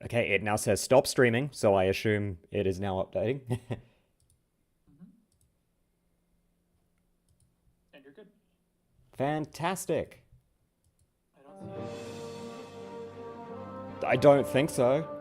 Okay, it now says stop streaming, so I assume it is now updating. Mm-hmm. And you're good. Fantastic. I don't see it. I don't think so. Oh,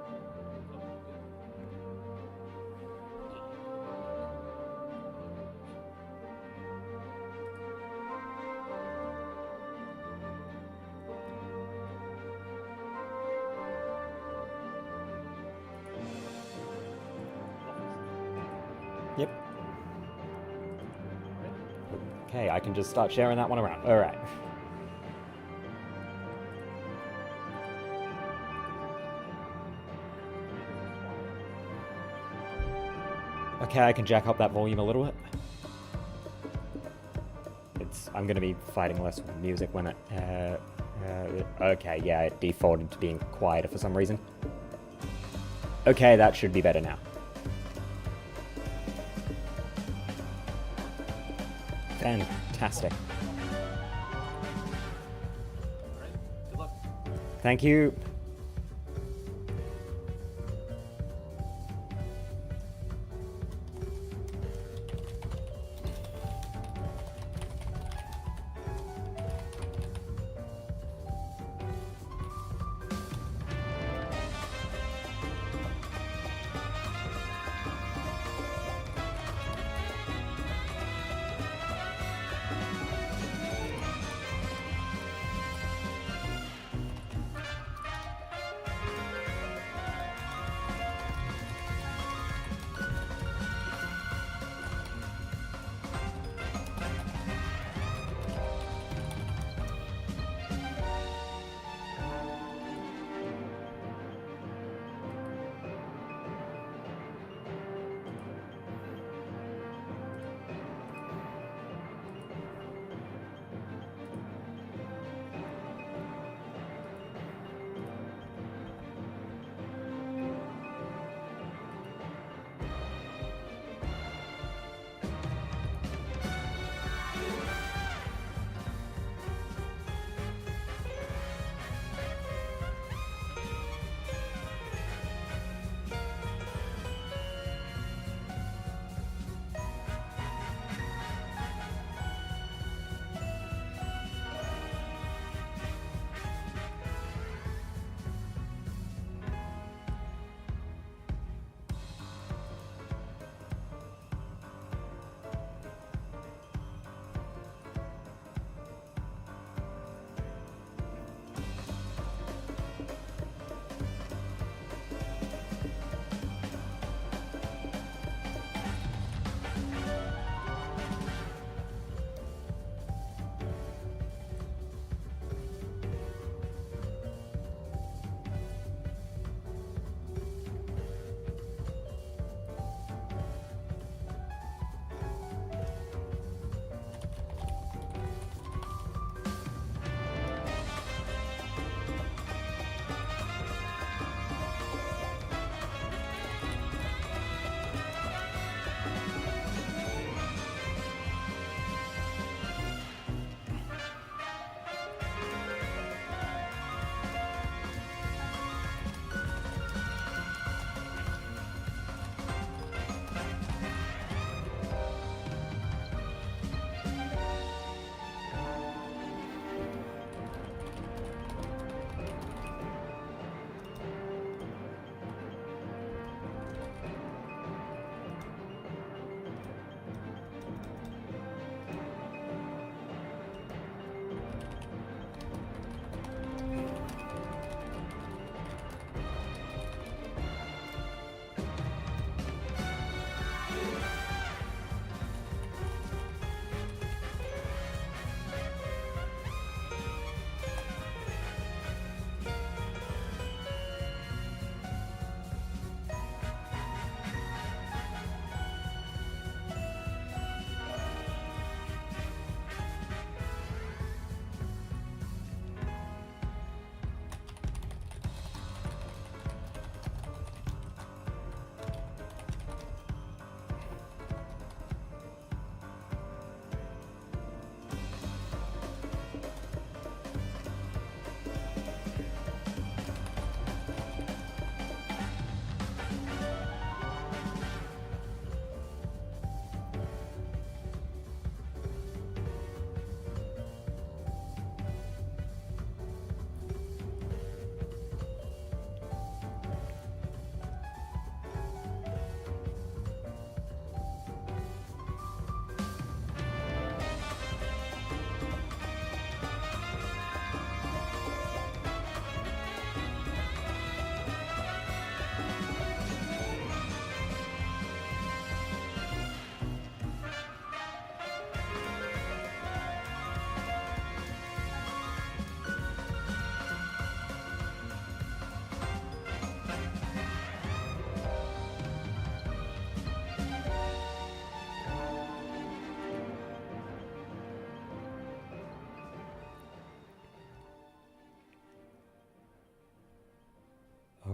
Yep. good. Alright. Okay, I can just start sharing that one around. All right. Okay, I can jack up that volume a little bit. I'm gonna be fighting less with music when it, okay, yeah, it defaulted to being quieter for some reason. Okay, that should be better now. Fantastic. Alright. Good luck. Thank you.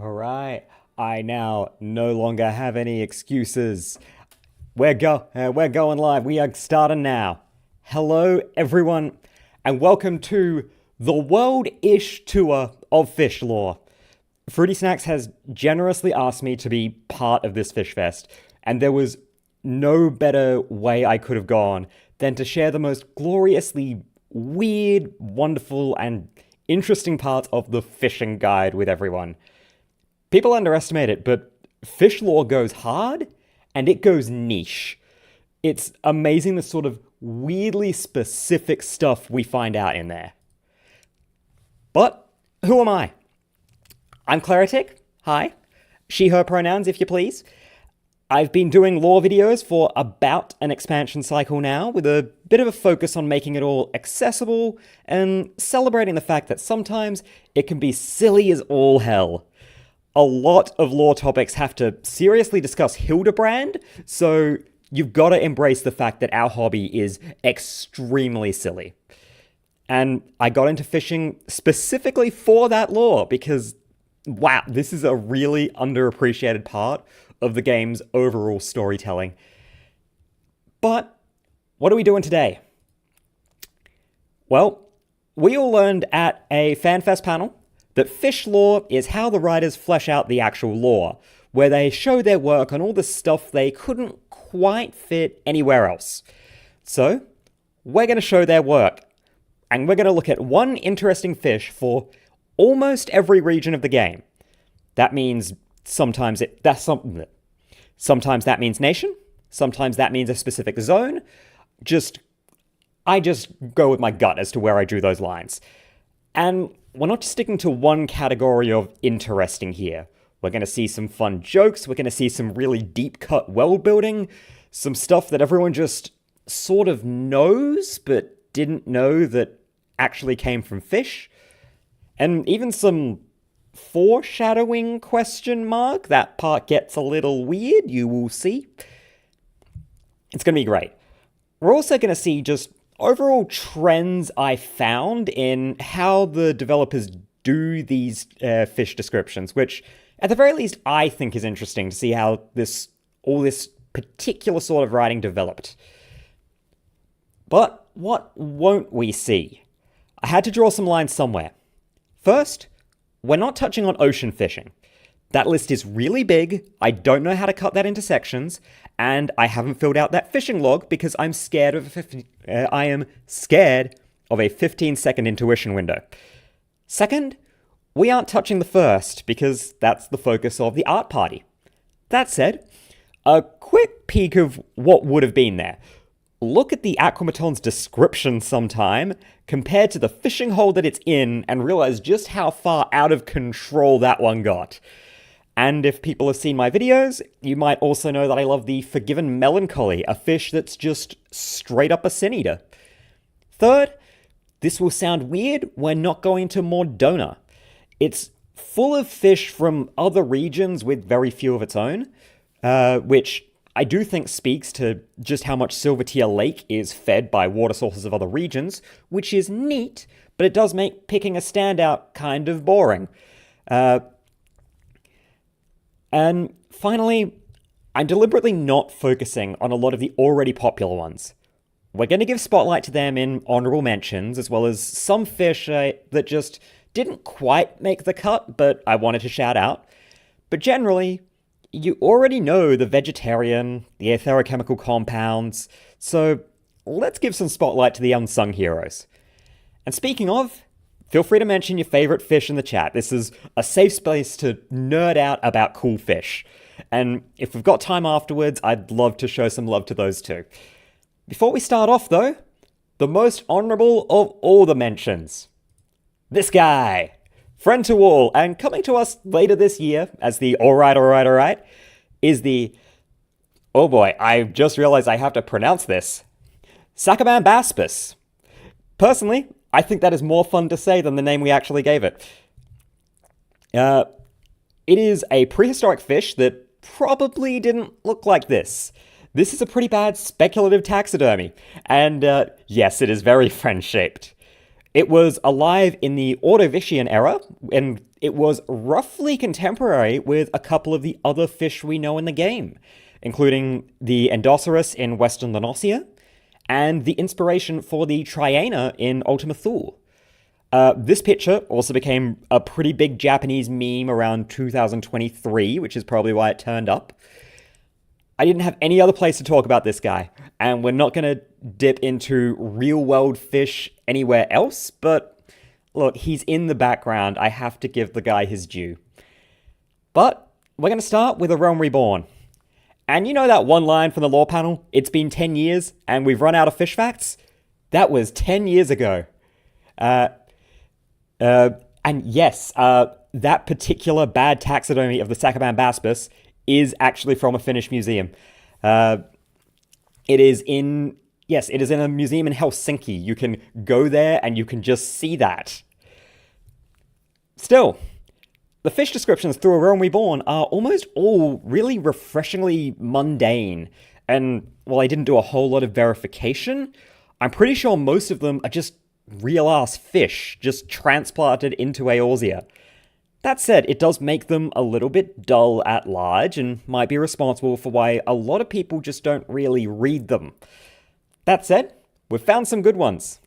Alright, I now no longer have any excuses. We're going live. We are starting now. Hello, everyone, and welcome to the World-ish tour of fish lore. Fruity Snacks has generously asked me to be part of this FishFest, and there was no better way I could have gone than to share the most gloriously weird, wonderful, and interesting parts of the fishing guide with everyone. People underestimate it, but fish lore goes hard, and it goes niche. It's amazing the sort of weirdly specific stuff we find out in there. But who am I? I'm Claritic. Hi. She, her pronouns, if you please. I've been doing lore videos for about an expansion cycle now, with a bit of a focus on making it all accessible and celebrating the fact that sometimes it can be silly as all hell. A lot of lore topics have to seriously discuss Hildebrand, so you've got to embrace the fact that our hobby is extremely silly. And I got into fishing specifically for that lore because, wow, this is a really underappreciated part of the game's overall storytelling. But what are we doing today? Well, we all learned at a FanFest panel that fish lore is how the writers flesh out the actual lore, where they show their work on all the stuff they couldn't quite fit anywhere else. So, we're going to show their work, and we're going to look at one interesting fish for almost every region of the game. That means sometimes that means nation, sometimes that means a specific zone. I just go with my gut as to where I drew those lines. And we're not just sticking to one category of interesting here. We're going to see some fun jokes, we're going to see some really deep-cut world building, some stuff that everyone just sort of knows but didn't know that actually came from fish, and even some foreshadowing ? That part gets a little weird, you will see. It's going to be great. We're also going to see just overall trends I found in how the developers do these fish descriptions, which at the very least I think is interesting to see how all this particular sort of writing developed. But what won't we see? I had to draw some lines somewhere. First, we're not touching on ocean fishing. That list is really big, I don't know how to cut that into sections, and I haven't filled out that fishing log because I am scared of a 15-second intuition window. Second, we aren't touching the first because that's the focus of the art party. That said, a quick peek of what would have been there. Look at the Aquamaton's description sometime, compared to the fishing hole that it's in, and realize just how far out of control that one got. And if people have seen my videos, you might also know that I love the Forgiven Melancholy, a fish that's just straight up a sin eater. Third, this will sound weird, we're not going to Mordona. It's full of fish from other regions with very few of its own, which I do think speaks to just how much Silvertier Lake is fed by water sources of other regions, which is neat, but it does make picking a standout kind of boring. And finally, I'm deliberately not focusing on a lot of the already popular ones. We're going to give spotlight to them in honorable mentions, as well as some fish that just didn't quite make the cut, but I wanted to shout out. But generally, you already know the vegetarian, the aetherochemical compounds, so let's give some spotlight to the unsung heroes. And speaking of, feel free to mention your favorite fish in the chat. This is a safe space to nerd out about cool fish. And if we've got time afterwards, I'd love to show some love to those too. Before we start off though, the most honorable of all the mentions. This guy! Friend to all, and coming to us later this year as the alright, is the, oh boy, I just realized I have to pronounce this, Sakaban Baspis. Personally, I think that is more fun to say than the name we actually gave it. It is a prehistoric fish that probably didn't look like this. This is a pretty bad speculative taxidermy, and yes, it is very friend-shaped. It was alive in the Ordovician era, and it was roughly contemporary with a couple of the other fish we know in the game, including the Endoceras in Western Lanosia, and the inspiration for the Triana in Ultima Thule. This picture also became a pretty big Japanese meme around 2023, which is probably why it turned up. I didn't have any other place to talk about this guy, and we're not going to dip into real-world fish anywhere else, but look, he's in the background. I have to give the guy his due. But we're going to start with A Realm Reborn. And you know that one line from the lore panel, "It's been 10 years and we've run out of fish facts"? That was 10 years ago. And yes, that particular bad taxidermy of the Sakaban baspus is actually from a Finnish museum. It is in a museum in Helsinki. You can go there and you can just see that. Still, the fish descriptions through A Realm Reborn are almost all really refreshingly mundane. And while I didn't do a whole lot of verification, I'm pretty sure most of them are just real-ass fish, just transplanted into Eorzea. That said, it does make them a little bit dull at large and might be responsible for why a lot of people just don't really read them. That said, we've found some good ones.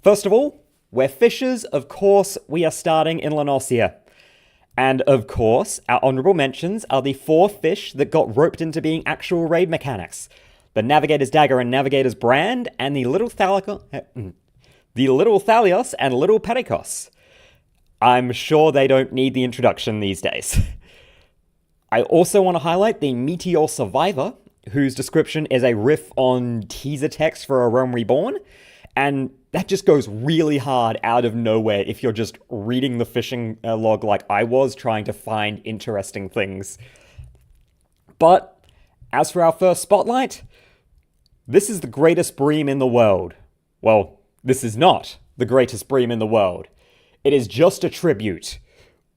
First of all, we're fishers, of course, we are starting in Lanosia. And of course, our honorable mentions are the 4 fish that got roped into being actual raid mechanics. The Navigator's Dagger and Navigator's Brand, and the Little Thalios and Little Pericos. I'm sure they don't need the introduction these days. I also want to highlight the Meteor Survivor, whose description is a riff on teaser text for A Realm Reborn, and that just goes really hard out of nowhere if you're just reading the fishing log like I was, trying to find interesting things. But as for our first spotlight, this is the greatest bream in the world. Well, this is not the greatest bream in the world. It is just a tribute,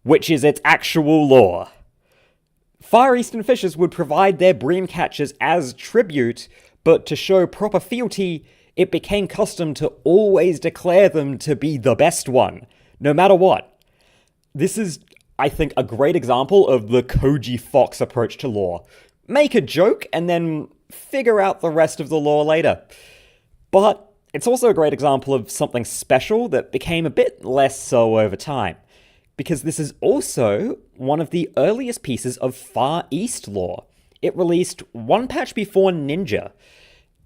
which is its actual lore. Far Eastern fishers would provide their bream catchers as tribute, but to show proper fealty, it became custom to always declare them to be the best one, no matter what. This is, I think, a great example of the Koji Fox approach to lore. Make a joke and then figure out the rest of the lore later. But it's also a great example of something special that became a bit less so over time, because this is also one of the earliest pieces of Far East lore. It released one patch before Ninja.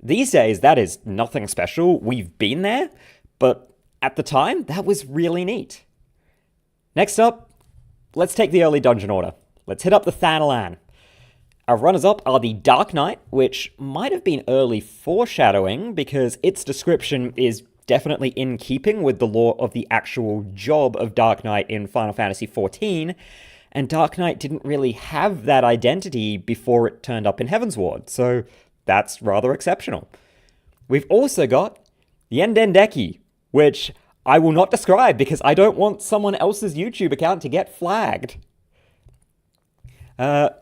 These days, that is nothing special. We've been there, but at the time, that was really neat. Next up, let's take the early dungeon order. Let's hit up the Thanalan. Our runners-up are the Dark Knight, which might have been early foreshadowing because its description is definitely in keeping with the lore of the actual job of Dark Knight in Final Fantasy XIV, and Dark Knight didn't really have that identity before it turned up in Heavensward, so that's rather exceptional. We've also got the Endendeki, which I will not describe because I don't want someone else's YouTube account to get flagged. But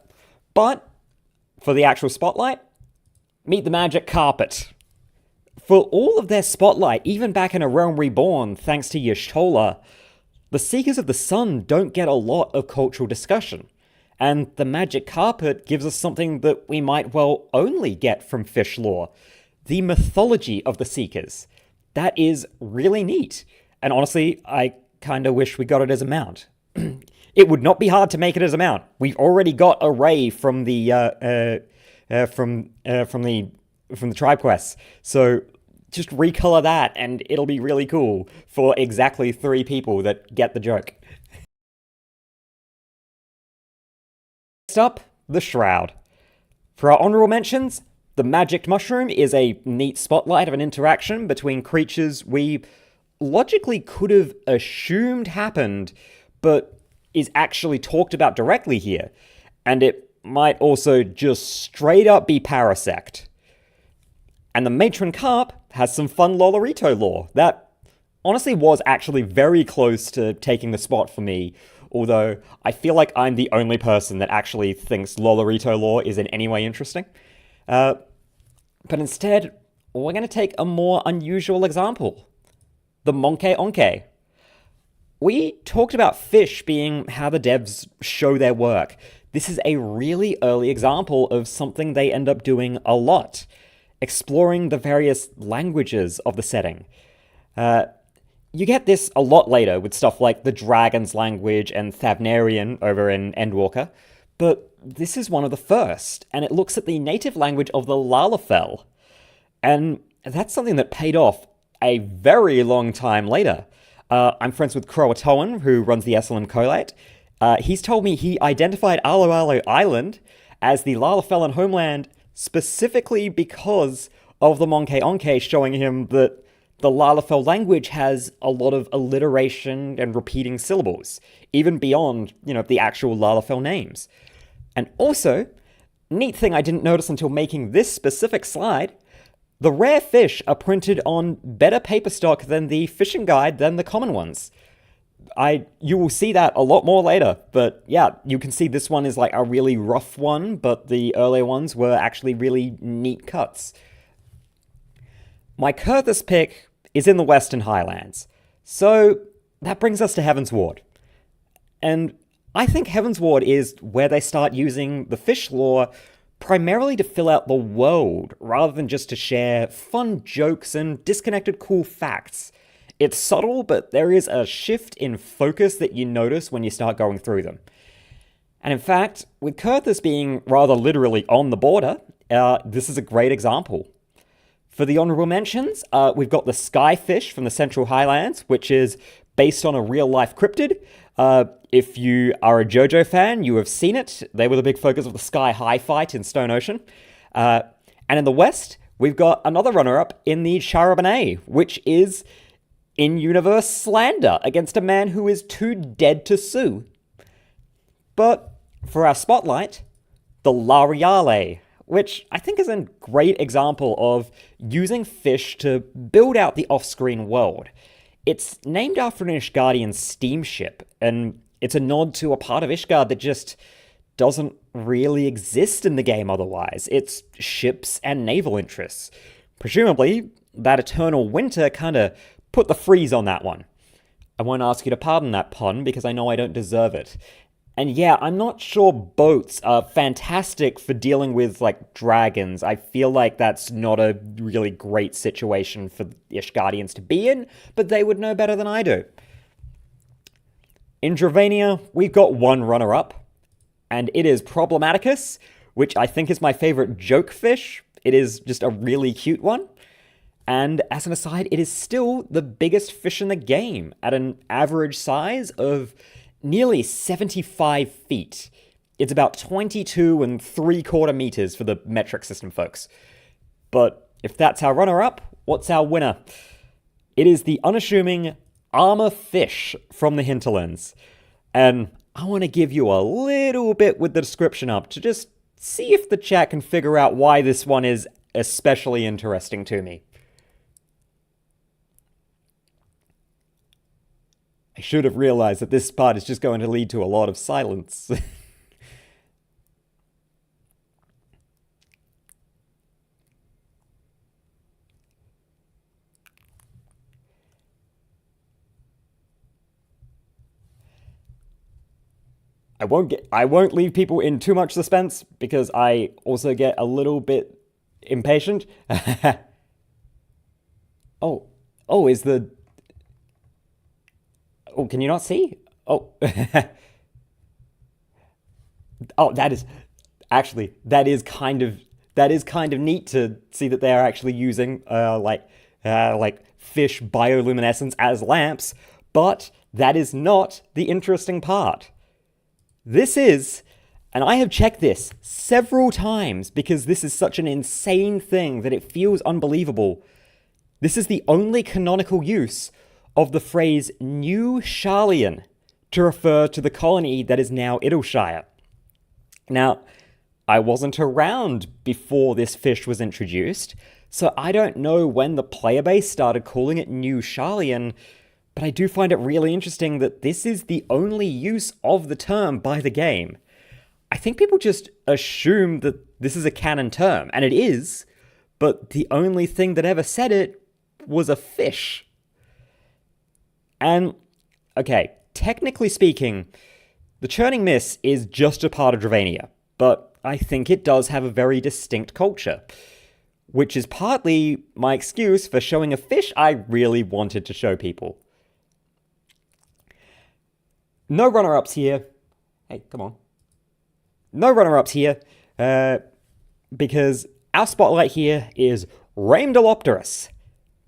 for the actual spotlight, meet the Magic Carpet. For all of their spotlight, even back in A Realm Reborn, thanks to Y'shtola, the Seekers of the Sun don't get a lot of cultural discussion. And the Magic Carpet gives us something that we might well only get from fish lore. The mythology of the Seekers. That is really neat. And honestly, I kinda wish we got it as a mount. It would not be hard to make it as a mount. We've already got a Ray from the tribe quests. So just recolor that and it'll be really cool for exactly 3 people that get the joke. Next up, the Shroud. For our honorable mentions, the Magic Mushroom is a neat spotlight of an interaction between creatures we logically could have assumed happened, but is actually talked about directly here. And it might also just straight up be Parasect. And the Matron Carp has some fun Lolorito lore that honestly was actually very close to taking the spot for me, although I feel like I'm the only person that actually thinks Lolorito lore is in any way interesting. But instead, we're going to take a more unusual example. the Monkey Onke. We talked about fish being how the devs show their work. This is a really early example of something they end up doing a lot, exploring the various languages of the setting. You get this a lot later with stuff like the Dragon's language and Thavnarian over in Endwalker, but this is one of the first, and it looks at the native language of the lalafel. And that's something that paid off a very long time later. I'm friends with Croatoan, who runs the SLM Collate. He's told me he identified Alo Alo Island as the Lalafellan homeland specifically because of the Monkey Onke showing him that the Lalafel language has a lot of alliteration and repeating syllables, even beyond, the actual Lalafel names. And also, neat thing I didn't notice until making this specific slide, the rare fish are printed on better paper stock than the fishing guide than the common ones. You will see that a lot more later, but yeah, you can see this one is like a really rough one, but the earlier ones were actually really neat cuts. My Kurthus pick is in the Western Highlands, so that brings us to Heaven's Ward. And I think Heaven's Ward is where they start using the fish lore primarily to fill out the world, rather than just to share fun jokes and disconnected cool facts. It's subtle, but there is a shift in focus that you notice when you start going through them. And in fact, with Kurthus being rather literally on the border, this is a great example. For the honorable mentions, we've got the Skyfish from the Central Highlands, which is based on a real-life cryptid. If you are a JoJo fan, you have seen it. They were the big focus of the Sky High fight in Stone Ocean. And in the West, we've got another runner-up in the Charabanay, which is in-universe slander against a man who is too dead to sue. But for our spotlight, the Lariale, which I think is a great example of using fish to build out the off-screen world. It's named after an Ishgardian steamship, and it's a nod to a part of Ishgard that just doesn't really exist in the game otherwise. It's ships and naval interests. Presumably, that eternal winter kind of put the freeze on that one. I won't ask you to pardon that pun because I know I don't deserve it. And yeah, I'm not sure boats are fantastic for dealing with, dragons. I feel like that's not a really great situation for Ishgardians to be in, but they would know better than I do. In Dravania, we've got one runner-up, and it is Problematicus, which I think is my favorite joke fish. It is just a really cute one. And as an aside, it is still the biggest fish in the game at an average size of nearly 75 feet. It's about 22 3/4 meters for the metric system folks. But if that's our runner-up, what's our winner? It is the unassuming armor fish from the hinterlands. And I want to give you a little bit with the description up to just see if the chat can figure out why this one is especially interesting to me. I should have realized that this part is just going to lead to a lot of silence. I won't leave people in too much suspense because I also get a little bit impatient. Is the... Oh, can you not see? Oh. That is kind of neat to see that they are actually using fish bioluminescence as lamps, but that is not the interesting part. This is, and I have checked this several times because this is such an insane thing that it feels unbelievable. This is the only canonical use of the phrase New Sharlayan to refer to the colony that is now Idleshire. Now, I wasn't around before this fish was introduced, so I don't know when the player base started calling it New Sharlayan, but I do find it really interesting that this is the only use of the term by the game. I think people just assume that this is a canon term, and it is, but the only thing that ever said it was a fish. And, okay, technically speaking, the churning mist is just a part of Dravania, but I think it does have a very distinct culture, which is partly my excuse for showing a fish I really wanted to show people. No runner-ups here. Hey, come on. No runner-ups here, because our spotlight here is Loporrits.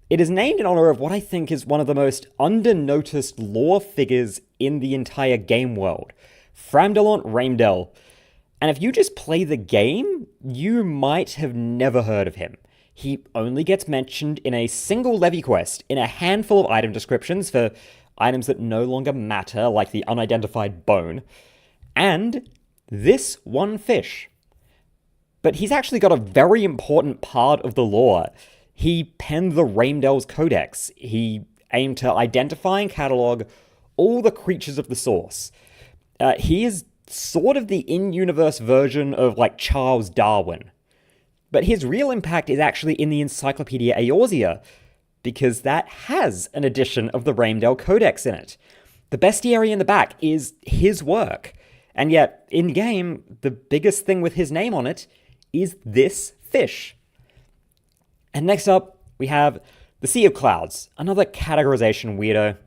It is named in honor of what I think is one of the most under-noticed lore figures in the entire game world, Framdalont Raimdel. And if you just play the game, you might have never heard of him. He only gets mentioned in a single levy quest in a handful of item descriptions for items that no longer matter, like the unidentified bone, and this one fish. But he's actually got a very important part of the lore. He penned the Raimdel's Codex. He aimed to identify and catalog all the creatures of the source. He is sort of the in-universe version of, like, Charles Darwin. But his real impact is actually in the Encyclopedia Eorzea, because that has an edition of the Raimdel Codex in it. The bestiary in the back is his work, and yet, in-game, the biggest thing with his name on it is this fish. And next up, we have the Sea of Clouds, another categorization weirdo.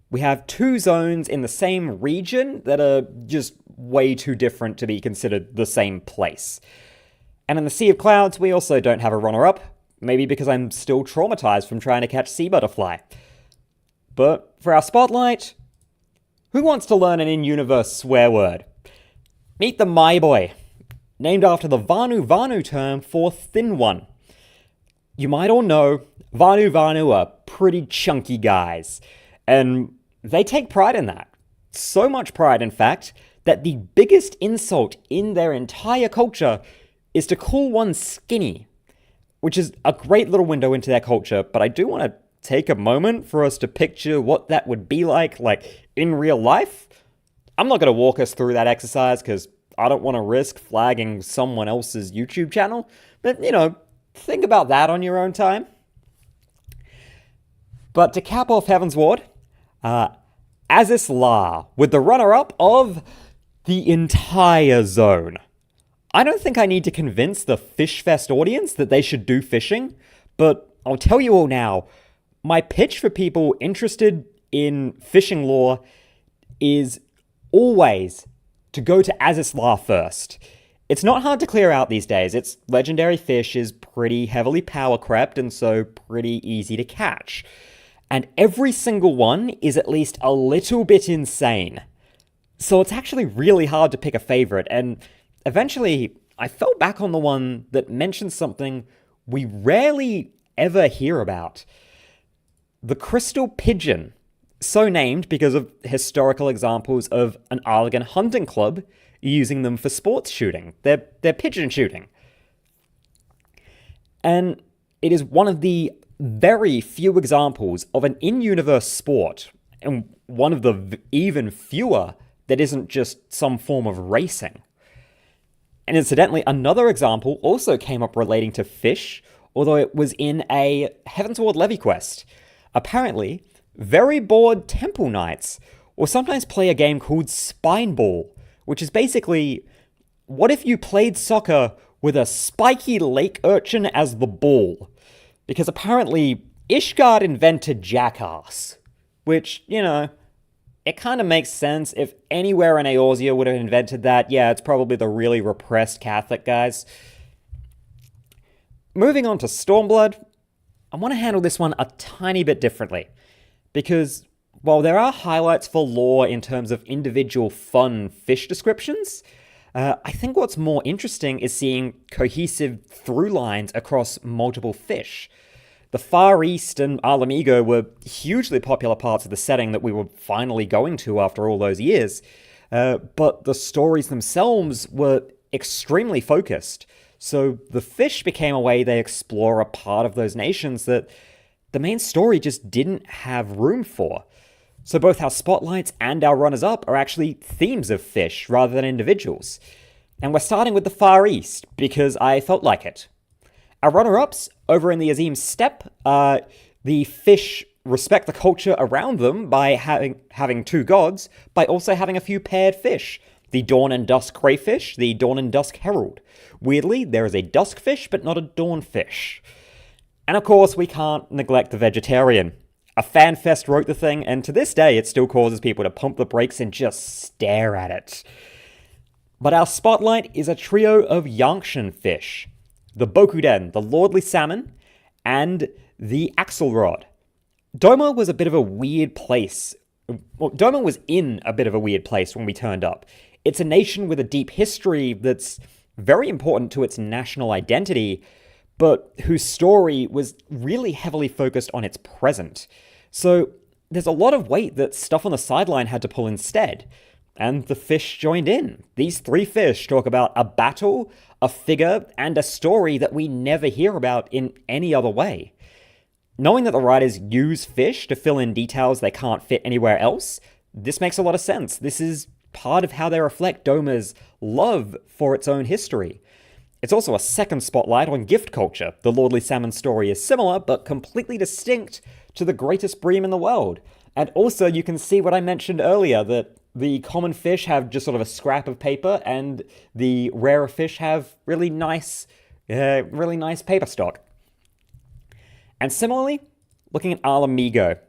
We have two zones in the same region that are just way too different to be considered the same place. And in the Sea of Clouds, we also don't have a runner-up, maybe because I'm still traumatized from trying to catch sea butterfly. But for our spotlight, who wants to learn an in-universe swear word? Meet the My Boy, named after the Vanu Vanu term for thin one. You might all know Vanu Vanu are pretty chunky guys, and they take pride in that. So much pride, in fact, that the biggest insult in their entire culture is to call one skinny, which is a great little window into their culture, but I do want to take a moment for us to picture what that would be like in real life. I'm not going to walk us through that exercise because I don't want to risk flagging someone else's YouTube channel, but, think about that on your own time. But to cap off Heaven's Ward, Azis La, with the runner-up of the entire zone. I don't think I need to convince the FishFest audience that they should do fishing, but I'll tell you all now, my pitch for people interested in fishing lore is always to go to Azis La first. It's not hard to clear out these days. Its legendary fish is pretty heavily power crept and so pretty easy to catch. And every single one is at least a little bit insane. So it's actually really hard to pick a favorite, and eventually I fell back on the one that mentions something we rarely ever hear about. The Crystal Pigeon, so named because of historical examples of an Arlegan hunting club using them for sports shooting. They're pigeon shooting. And it is one of the very few examples of an in-universe sport, and one of the even fewer that isn't just some form of racing. And incidentally, another example also came up relating to fish, although it was in a Heavensward Levy quest. Apparently, very bored temple knights will sometimes play a game called Spineball, which is basically, what if you played soccer with a spiky lake urchin as the ball? Because apparently, Ishgard invented Jackass, which, it kind of makes sense. If anywhere in Eorzea would have invented that, yeah, it's probably the really repressed Catholic guys. Moving on to Stormblood, I want to handle this one a tiny bit differently, because while there are highlights for lore in terms of individual fun fish descriptions, I think what's more interesting is seeing cohesive through lines across multiple fish. The Far East and Alamigo were hugely popular parts of the setting that we were finally going to after all those years, but the stories themselves were extremely focused. So the fish became a way they explore a part of those nations that the main story just didn't have room for. So both our spotlights and our runners-up are actually themes of fish rather than individuals. And we're starting with the Far East because I felt like it. Our runner-ups over in the Azim Steppe, the fish respect the culture around them by having two gods, by also having a few paired fish. The dawn and dusk crayfish, the dawn and dusk herald. Weirdly, there is a dusk fish, but not a dawn fish. And of course, we can't neglect the vegetarian. A FanFest wrote the thing, and to this day, it still causes people to pump the brakes and just stare at it. But our spotlight is a trio of Yankshan fish. The Bokuden, the lordly salmon, and the axelrod. Doma was a bit of a weird place. Well, Doma was in a bit of a weird place when we turned up. It's a nation with a deep history that's very important to its national identity, but whose story was really heavily focused on its present. So there's a lot of weight that stuff on the sideline had to pull instead. And the fish joined in. These three fish talk about a battle, a figure, and a story that we never hear about in any other way. Knowing that the writers use fish to fill in details they can't fit anywhere else, this makes a lot of sense. This is part of how they reflect Doma's love for its own history. It's also a second spotlight on gift culture. The lordly salmon story is similar, but completely distinct to the greatest bream in the world. And also you can see what I mentioned earlier, that the common fish have just sort of a scrap of paper, and the rarer fish have really nice paper stock. And similarly, looking at Alamigo.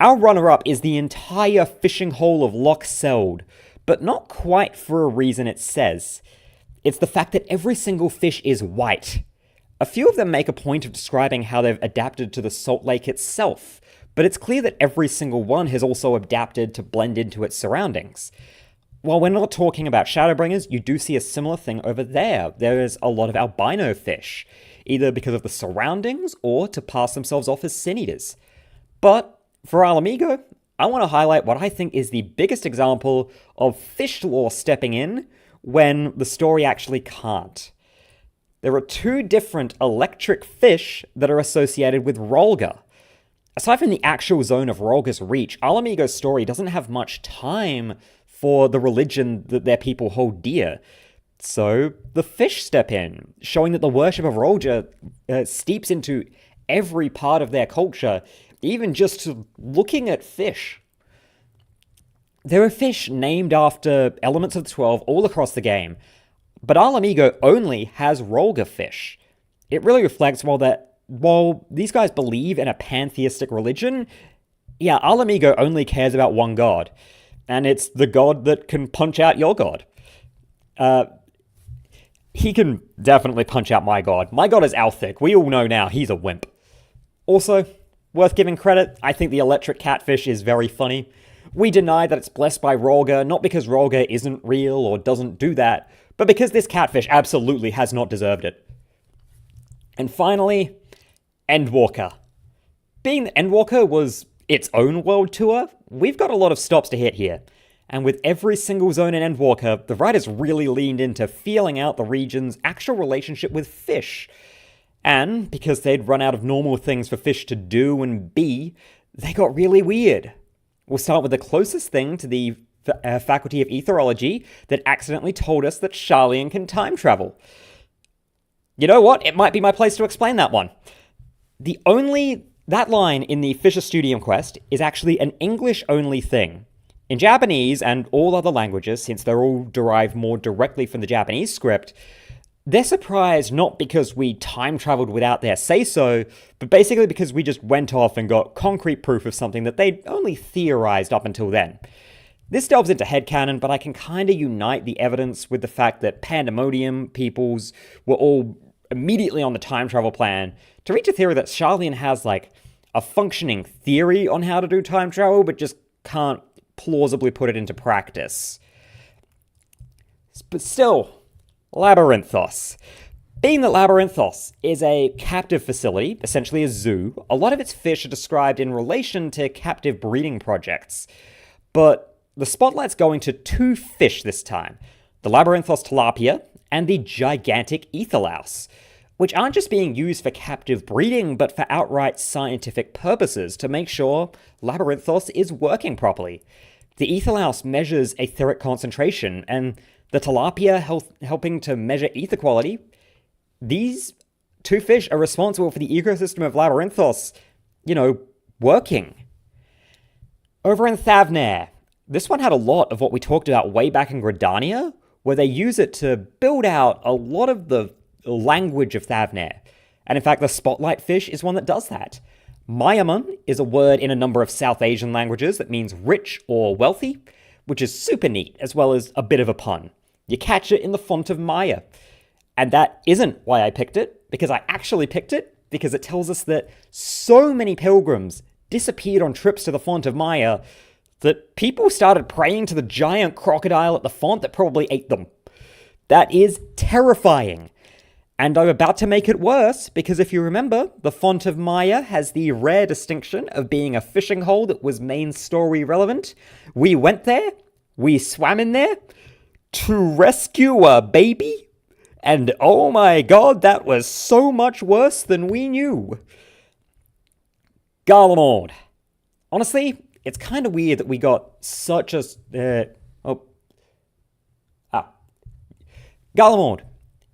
Our runner-up is the entire fishing hole of Loch Seld, but not quite for a reason it says. It's the fact that every single fish is white. A few of them make a point of describing how they've adapted to the salt lake itself, but it's clear that every single one has also adapted to blend into its surroundings. While we're not talking about Shadowbringers, you do see a similar thing over there. There is a lot of albino fish, either because of the surroundings or to pass themselves off as sin eaters. But for Alamigo, I want to highlight what I think is the biggest example of fish lore stepping in when the story actually can't. There are two different electric fish that are associated with Rolga. Aside from the actual zone of Rolga's reach, Alamigo's story doesn't have much time for the religion that their people hold dear. So the fish step in, showing that the worship of Rolga steeps into every part of their culture, even just to looking at fish. There are fish named after elements of the 12 all across the game, but Alamigo only has Rolga fish. It really reflects while these guys believe in a pantheistic religion, yeah, Alamigo only cares about one god, and it's the god that can punch out your god. He can definitely punch out my god. My god is Althic. We all know now he's a wimp. Also, worth giving credit, I think the electric catfish is very funny. We deny that it's blessed by Rolga, not because Rolga isn't real or doesn't do that, but because this catfish absolutely has not deserved it. And finally, Endwalker. Being that Endwalker was its own world tour, we've got a lot of stops to hit here. And with every single zone in Endwalker, the writers really leaned into feeling out the region's actual relationship with fish. And because they'd run out of normal things for fish to do and be, they got really weird. We'll start with the closest thing to the Faculty of Etherology that accidentally told us that Charlian can time travel. You know what? It might be my place to explain that one. That line in the Fisher Studium quest is actually an English-only thing. In Japanese and all other languages, since they're all derived more directly from the Japanese script, they're surprised not because we time traveled without their say-so, but basically because we just went off and got concrete proof of something that they'd only theorized up until then. This delves into headcanon, but I can kind of unite the evidence with the fact that Pandemonium peoples were all immediately on the time travel plan to reach a theory that Charlian has, like, a functioning theory on how to do time travel, but just can't plausibly put it into practice. But still, Labyrinthos. Being that Labyrinthos is a captive facility, essentially a zoo, a lot of its fish are described in relation to captive breeding projects. But the spotlight's going to two fish this time, the Labyrinthos tilapia and the gigantic etherlouse, which aren't just being used for captive breeding, but for outright scientific purposes to make sure Labyrinthos is working properly. The etherlouse measures etheric concentration, and the tilapia helping to measure ether quality. These two fish are responsible for the ecosystem of Labyrinthos, working. Over in Thavnair, this one had a lot of what we talked about way back in Gridania, where they use it to build out a lot of the language of Thavnair. And in fact, the spotlight fish is one that does that. Mayaman is a word in a number of South Asian languages that means rich or wealthy, which is super neat, as well as a bit of a pun. You catch it in the font of Maya. And that isn't why I picked it, because I actually picked it because it tells us that so many pilgrims disappeared on trips to the font of Maya that people started praying to the giant crocodile at the font that probably ate them. That is terrifying. And I'm about to make it worse, because if you remember, the font of Maya has the rare distinction of being a fishing hole that was main story relevant. We went there, we swam in there, to rescue a baby, and oh my god, that was so much worse than we knew. Garlemald. Honestly, it's kind of weird that we got such a... Garlemald.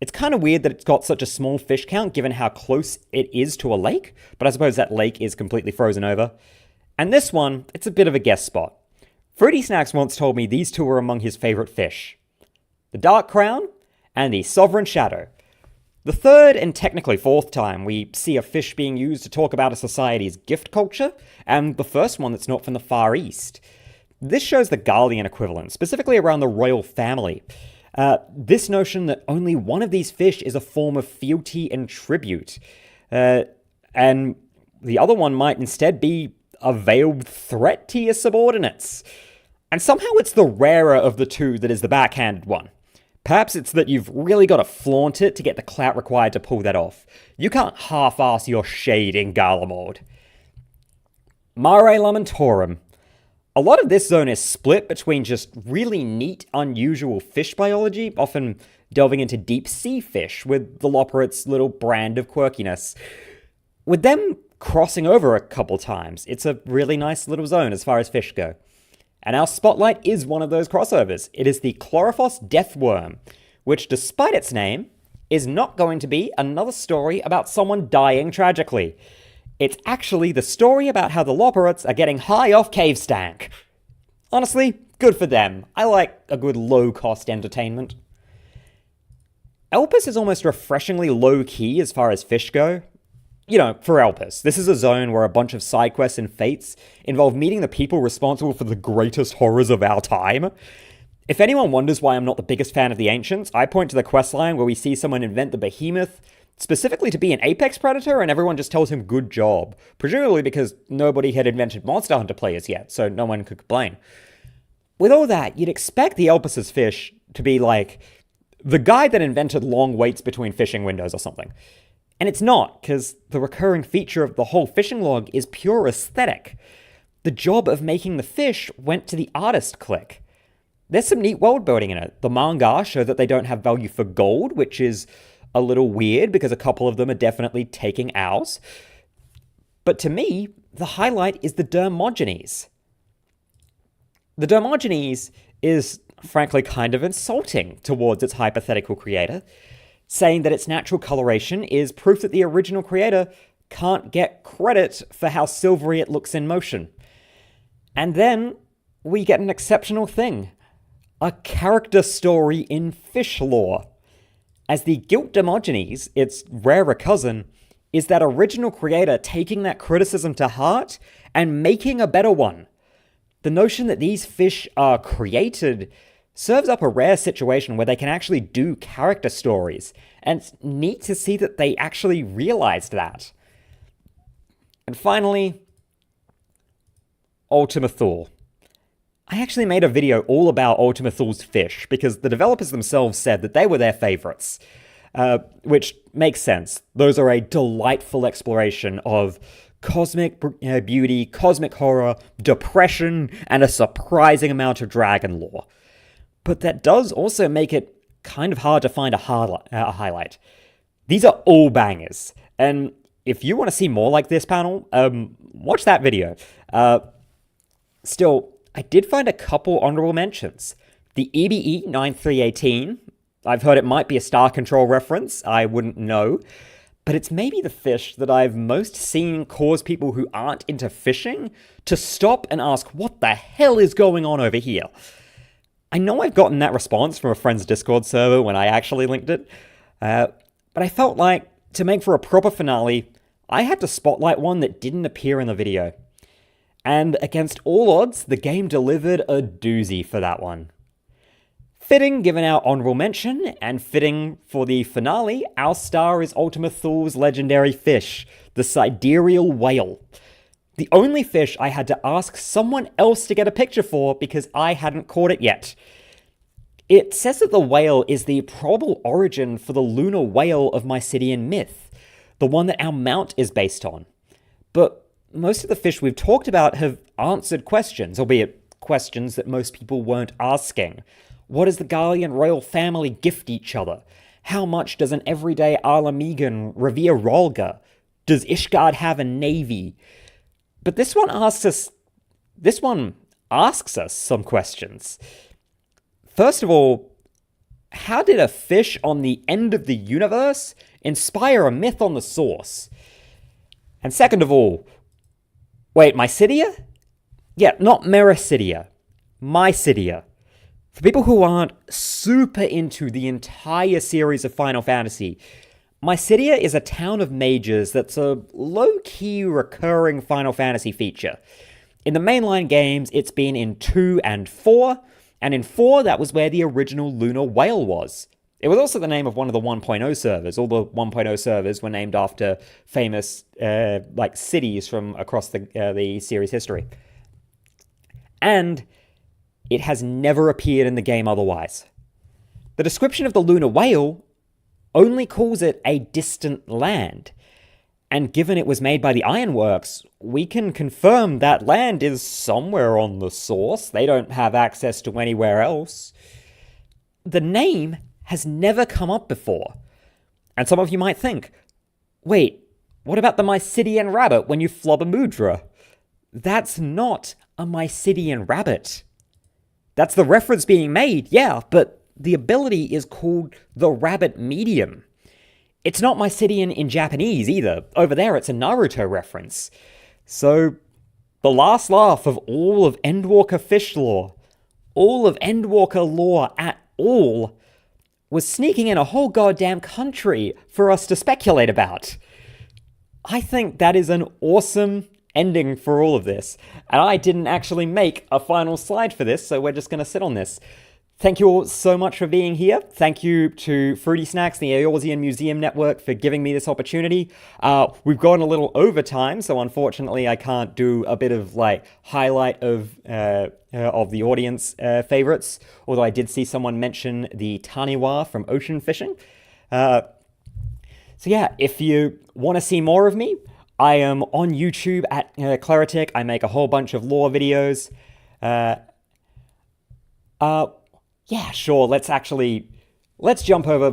It's kind of weird that it's got such a small fish count given how close it is to a lake, but I suppose that lake is completely frozen over. And this one, it's a bit of a guest spot. Fruity Snacks once told me these two were among his favourite fish. The Dark Crown and the Sovereign Shadow. The third and technically fourth time we see a fish being used to talk about a society's gift culture, and the first one that's not from the Far East. This shows the Garlean equivalent, specifically around the royal family. This notion that only one of these fish is a form of fealty and tribute, and the other one might instead be a veiled threat to your subordinates. And somehow it's the rarer of the two that is the backhanded one. Perhaps it's that you've really got to flaunt it to get the clout required to pull that off. You can't half-ass your shade in Garlemald. Mare Lamentorum. A lot of this zone is split between just really neat, unusual fish biology, often delving into deep sea fish with the loporrits' little brand of quirkiness. With them crossing over a couple times, it's a really nice little zone as far as fish go. And our spotlight is one of those crossovers. It is the Chloropos deathworm, which, despite its name, is not going to be another story about someone dying tragically. It's actually the story about how the loporrits are getting high off cave stank. Honestly, good for them. I like a good low-cost entertainment. Elpis is almost refreshingly low-key as far as fish go. You know, for Elpis, this is a zone where a bunch of side quests and fates involve meeting the people responsible for the greatest horrors of our time. If anyone wonders why I'm not the biggest fan of the Ancients, I point to the questline where we see someone invent the behemoth, specifically to be an apex predator, and everyone just tells him good job, presumably because nobody had invented Monster Hunter players yet, so no one could complain. With all that, you'd expect the Elpis' fish to be like the guy that invented long waits between fishing windows or something. And it's not, because the recurring feature of the whole fishing log is pure aesthetic. The job of making the fish went to the artist clique. There's some neat world building in it. The manga show that they don't have value for gold, which is a little weird because a couple of them are definitely taking ours. But to me, the highlight is the Dermogenes. The Dermogenes is, frankly, kind of insulting towards its hypothetical creator, saying that its natural coloration is proof that the original creator can't get credit for how silvery it looks in motion. And then we get an exceptional thing. A character story in fish lore. As the Gilt Dermogenes, its rarer cousin, is that original creator taking that criticism to heart and making a better one. The notion that these fish are created serves up a rare situation where they can actually do character stories, and it's neat to see that they actually realized that. And finally, Ultima Thule. I actually made a video all about Ultima Thule's fish because the developers themselves said that they were their favorites, which makes sense. Those are a delightful exploration of cosmic beauty, cosmic horror, depression, and a surprising amount of dragon lore. But that does also make it kind of hard to find a highlight. These are all bangers, and if you want to see more like this panel, watch that video. Still, I did find a couple honorable mentions. The EBE 9318, I've heard it might be a Star Control reference, I wouldn't know. but it's maybe the fish that I've most seen cause people who aren't into fishing to stop and ask, what the hell is going on over here? I know I've gotten that response from a friend's Discord server when I actually linked it, but I felt like, to make for a proper finale, I had to spotlight one that didn't appear in the video. And against all odds, the game delivered a doozy for that one. Fitting given our honorable mention, and fitting for the finale, our star is Ultima Thul's legendary fish, the sidereal whale. The only fish I had to ask someone else to get a picture for because I hadn't caught it yet. It says that the whale is the probable origin for the lunar whale of Mysidian myth, the one that our mount is based on. But most of the fish we've talked about have answered questions, albeit questions that most people weren't asking. What does the Garlean royal family gift each other? How much does an everyday Arlamegan revere Rolga? Does Ishgard have a navy? But this one asks us some questions. First of all, how did a fish on the end of the universe inspire a myth on the source? And second of all, wait, Mysidia? Yeah, not Mericidia. Mysidia. For people who aren't super into the entire series of Final Fantasy, Mysidia is a town of mages that's a low-key recurring Final Fantasy feature. In the mainline games, it's been in 2 and 4, and in 4, that was where the original lunar whale was. It was also the name of one of the 1.0 servers. All the 1.0 servers were named after famous cities from across the series history. And it has never appeared in the game otherwise. The description of the lunar whale only calls it a distant land. And given it was made by the Ironworks, we can confirm that land is somewhere on the source. They don't have access to anywhere else. The name has never come up before. And some of you might think, wait, what about the Mysidian rabbit when you flob a Mudra? That's not a Mysidian rabbit. That's the reference being made, yeah, but the ability is called the rabbit medium. It's not Mysidian in Japanese either. Over there, it's a Naruto reference. So, the last laugh of all of Endwalker fish lore, all of Endwalker lore at all, was sneaking in a whole goddamn country for us to speculate about. I think that is an awesome ending for all of this. And I didn't actually make a final slide for this, so we're just going to sit on this. Thank you all so much for being here. Thank you to Fruity Snacks, the Eorzean Museum Network, for giving me this opportunity. We've gone a little over time, so unfortunately I can't do a bit of highlight of the audience favorites, although I did see someone mention the Taniwa from ocean fishing. So yeah, if you want to see more of me, I am on YouTube at Cleritic. I make a whole bunch of lore videos. Yeah, sure. Let's jump over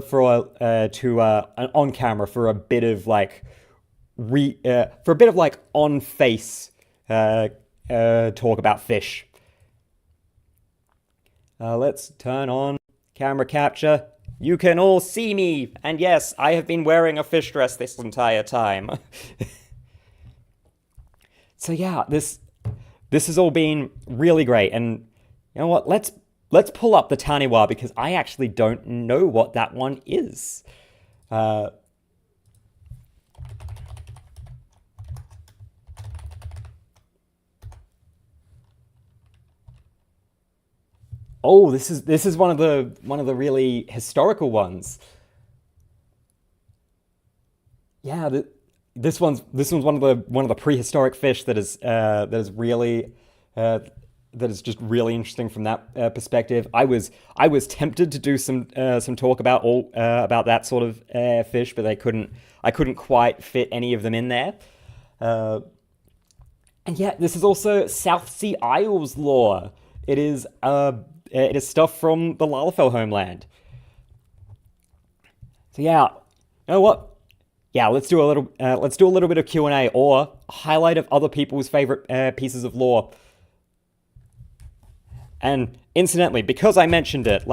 to on camera for a bit of on face talk about fish. Let's turn on camera capture. You can all see me, and yes, I have been wearing a fish dress this entire time. So yeah, this has all been really great, and you know what? Let's pull up the Taniwa, because I actually don't know what that one is. Oh, this is one of the really historical ones. Yeah, this one's one of the prehistoric fish that is really that is just really interesting from that perspective. I was tempted to do some talk about that sort of fish, but I couldn't quite fit any of them in there. And yeah, this is also South Sea Isles lore. It is stuff from the lalafel homeland. So yeah, you know what? Yeah, let's do a little bit of Q&A or a highlight of other people's favorite pieces of lore. And incidentally, because I mentioned it,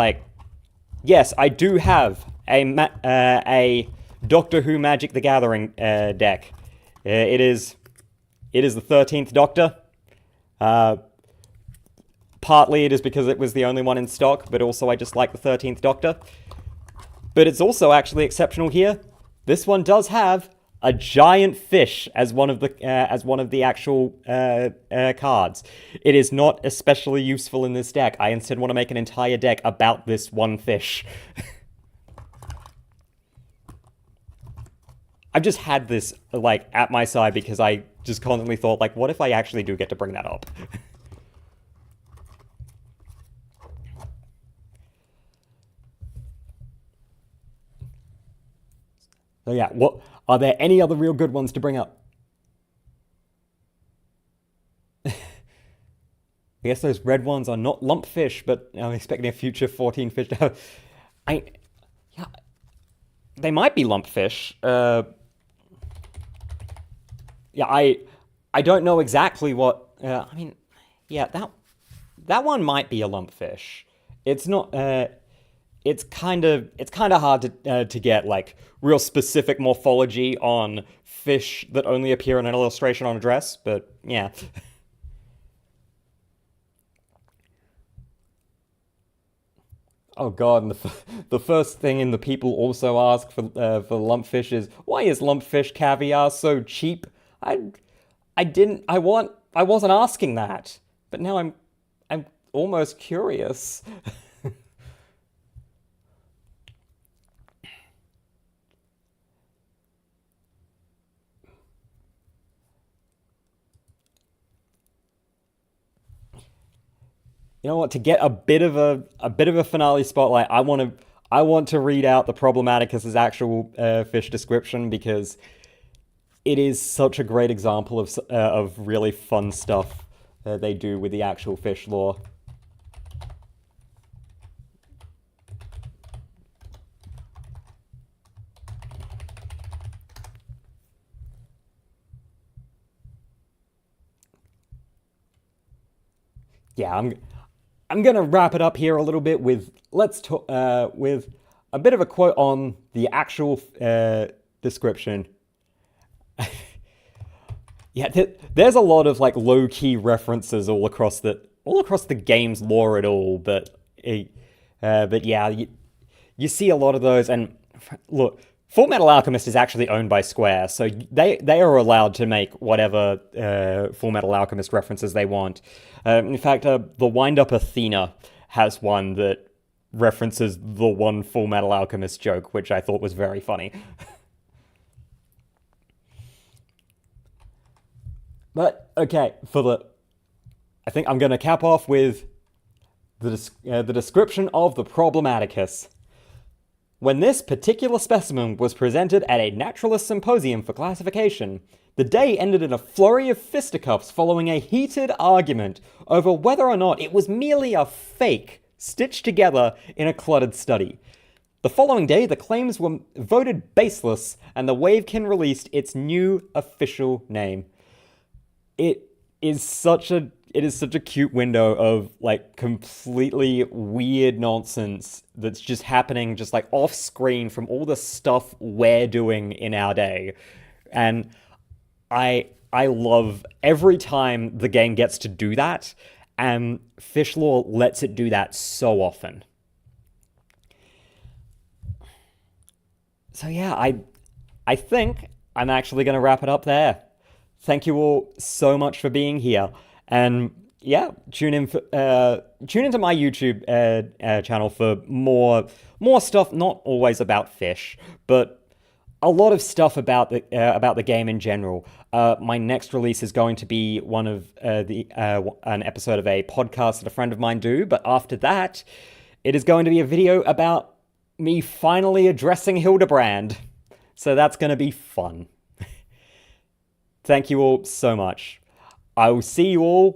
yes, I do have a Doctor Who Magic the Gathering deck. It is the 13th Doctor. Partly it is because it was the only one in stock, but also I just like the 13th Doctor. But it's also actually exceptional here. This one does have a giant fish as one of the actual cards. It is not especially useful in this deck. I instead want to make an entire deck about this one fish. I've just had this like at my side because I just constantly thought like, what if I actually do get to bring that up? So yeah, what are there any other real good ones to bring up? I guess those red ones are not lumpfish, but I'm expecting a future 14 fish. Yeah, they might be lumpfish. Yeah, I don't know exactly what. I mean, yeah, that one might be a lumpfish. It's not. It's kind of hard to get like real specific morphology on fish that only appear in an illustration on a dress, but yeah. Oh god, and the first thing in the people also ask for lumpfish is, why is lumpfish caviar so cheap? I wasn't asking that, but now I'm almost curious. You know what? To get a bit of a finale spotlight, I want to read out the Problematicus's actual fish description because it is such a great example of really fun stuff they do with the actual fish lore. Yeah, I'm gonna wrap it up here a little bit with with a bit of a quote on the actual description. Yeah, there's a lot of like low key references all across the game's lore at all, but yeah, you see a lot of those. And look, Full Metal Alchemist is actually owned by Square, so they are allowed to make whatever Full Metal Alchemist references they want. In fact, the Wind Up Athena has one that references the one Full Metal Alchemist joke, which I thought was very funny. But okay, I think I'm going to cap off with the description of the Problematicus. When this particular specimen was presented at a naturalist symposium for classification, the day ended in a flurry of fisticuffs following a heated argument over whether or not it was merely a fake stitched together in a cluttered study. The following day, the claims were voted baseless, and the Wavekin released its new official name. It is such a cute window of like completely weird nonsense that's just happening just like off screen from all the stuff we're doing in our day. And I love every time the game gets to do that, and Fish Lore lets it do that so often. So yeah, I think I'm actually going to wrap it up there. Thank you all so much for being here, and yeah, tune into my YouTube channel for more stuff. Not always about fish, but a lot of stuff about the game in general. My next release is going to be one of an episode of a podcast that a friend of mine do. But after that, it is going to be a video about me finally addressing Hildebrand. So that's going to be fun. Thank you all so much. I will see you all